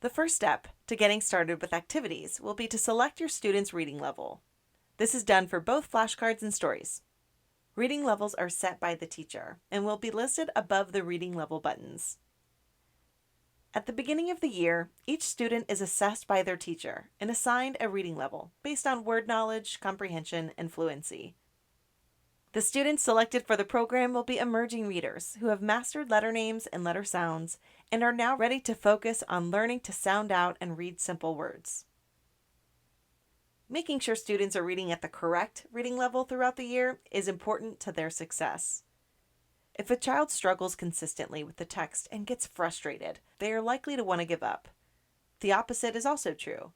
The first step to getting started with activities will be to select your student's reading level. This is done for both flashcards and stories. Reading levels are set by the teacher and will be listed above the reading level buttons. At the beginning of the year, each student is assessed by their teacher and assigned a reading level based on word knowledge, comprehension, and fluency. The students selected for the program will be emerging readers who have mastered letter names and letter sounds and are now ready to focus on learning to sound out and read simple words. Making sure students are reading at the correct reading level throughout the year is important to their success. If a child struggles consistently with the text and gets frustrated, they are likely to want to give up. The opposite is also true.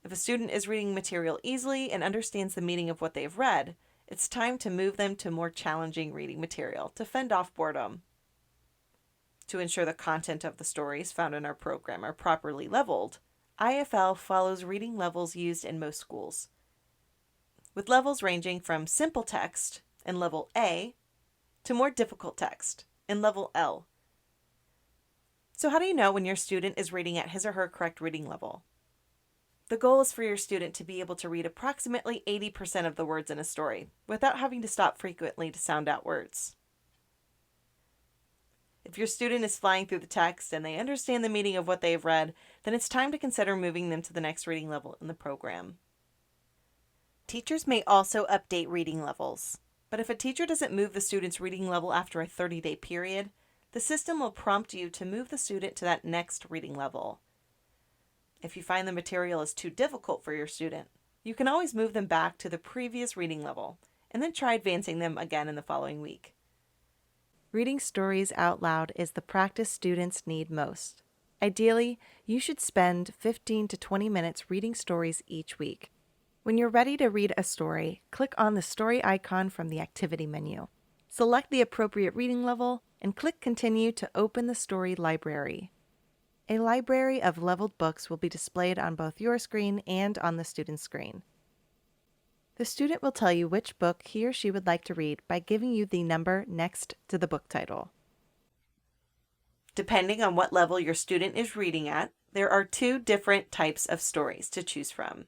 If a student is reading material easily and understands the meaning of what they've read, it's time to move them to more challenging reading material to fend off boredom. To ensure the content of the stories found in our program are properly leveled, IFL follows reading levels used in most schools, with levels ranging from simple text in level A to more difficult text in level L. So how do you know when your student is reading at his or her correct reading level? The goal is for your student to be able to read approximately 80% of the words in a story without having to stop frequently to sound out words. If your student is flying through the text and they understand the meaning of what they have read, then it's time to consider moving them to the next reading level in the program. Teachers may also update reading levels, but if a teacher doesn't move the student's reading level after a 30-day period, the system will prompt you to move the student to that next reading level. If you find the material is too difficult for your student, you can always move them back to the previous reading level and then try advancing them again in the following week. Reading stories out loud is the practice students need most. Ideally, you should spend 15 to 20 minutes reading stories each week. When you're ready to read a story, click on the story icon from the activity menu. Select the appropriate reading level and click Continue to open the story library. A library of leveled books will be displayed on both your screen and on the student's screen. The student will tell you which book he or she would like to read by giving you the number next to the book title. Depending on what level your student is reading at, there are two different types of stories to choose from: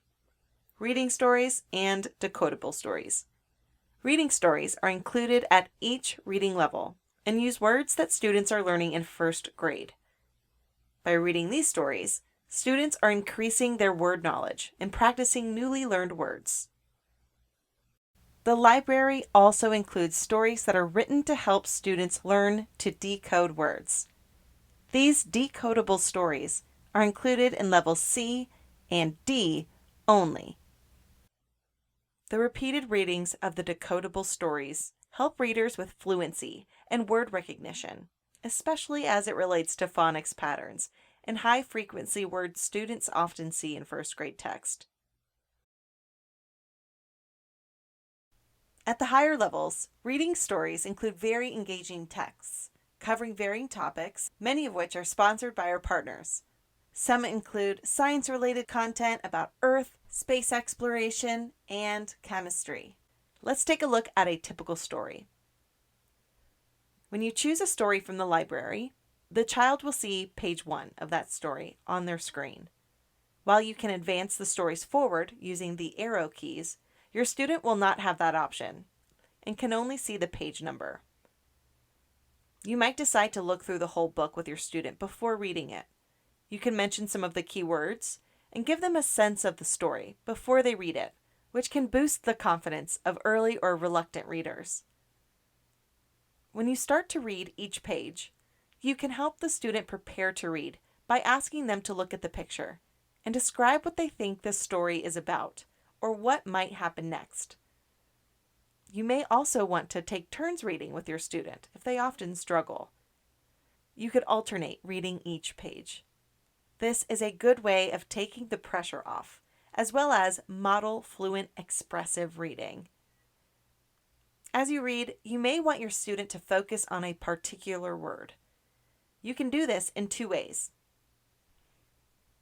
reading stories and decodable stories. Reading stories are included at each reading level and use words that students are learning in first grade. By reading these stories, students are increasing their word knowledge and practicing newly learned words. The library also includes stories that are written to help students learn to decode words. These decodable stories are included in levels C and D only. The repeated readings of the decodable stories help readers with fluency and word recognition, especially as it relates to phonics patterns and high-frequency words students often see in first-grade text. At the higher levels, reading stories include very engaging texts, covering varying topics, many of which are sponsored by our partners. Some include science-related content about Earth, space exploration, and chemistry. Let's take a look at a typical story. When you choose a story from the library, the child will see page 1 of that story on their screen. While you can advance the stories forward using the arrow keys, your student will not have that option and can only see the page number. You might decide to look through the whole book with your student before reading it. You can mention some of the key words and give them a sense of the story before they read it, which can boost the confidence of early or reluctant readers. When you start to read each page, you can help the student prepare to read by asking them to look at the picture and describe what they think the story is about or what might happen next. You may also want to take turns reading with your student if they often struggle. You could alternate reading each page. This is a good way of taking the pressure off, as well as model fluent expressive reading. As you read, you may want your student to focus on a particular word. You can do this in two ways.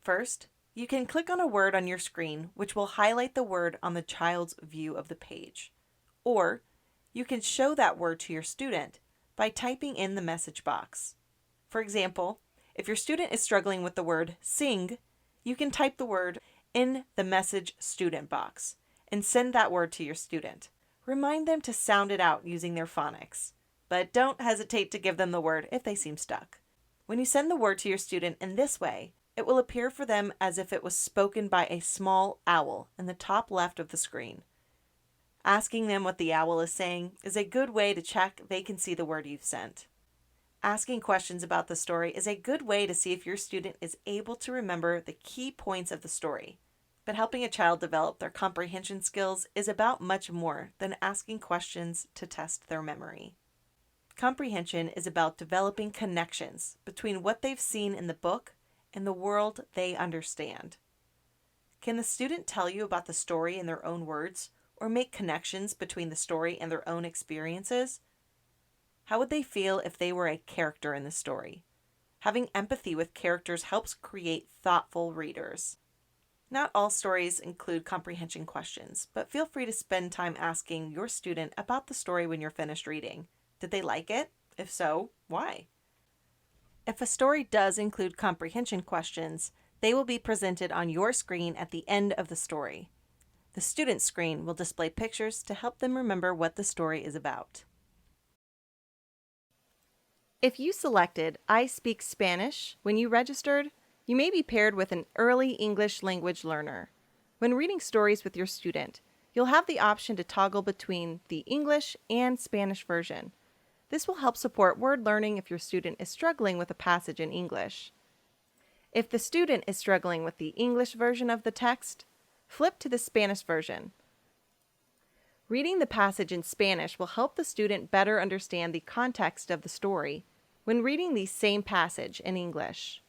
First, you can click on a word on your screen which will highlight the word on the child's view of the page. Or, you can show that word to your student by typing in the message box. For example, If your student is struggling with the word sing, you can type the word in the message student box and send that word to your student. Remind them to sound it out using their phonics, but don't hesitate to give them the word if they seem stuck. When you send the word to your student in this way, it will appear for them as if it was spoken by a small owl in the top left of the screen. Asking them what the owl is saying is a good way to check they can see the word you've sent. Asking questions about the story is a good way to see if your student is able to remember the key points of the story. But helping a child develop their comprehension skills is about much more than asking questions to test their memory. Comprehension is about developing connections between what they've seen in the book and the world they understand. Can the student tell you about the story in their own words, or make connections between the story and their own experiences? How would they feel if they were a character in the story? Having empathy with characters helps create thoughtful readers. Not all stories include comprehension questions, but feel free to spend time asking your student about the story when you're finished reading. Did they like it? If so, why? If a story does include comprehension questions, they will be presented on your screen at the end of the story. The student's screen will display pictures to help them remember what the story is about. If you selected I Speak Spanish when you registered, you may be paired with an early English language learner. When reading stories with your student, you'll have the option to toggle between the English and Spanish version. This will help support word learning if your student is struggling with a passage in English. If the student is struggling with the English version of the text, flip to the Spanish version. Reading the passage in Spanish will help the student better understand the context of the story when reading the same passage in English.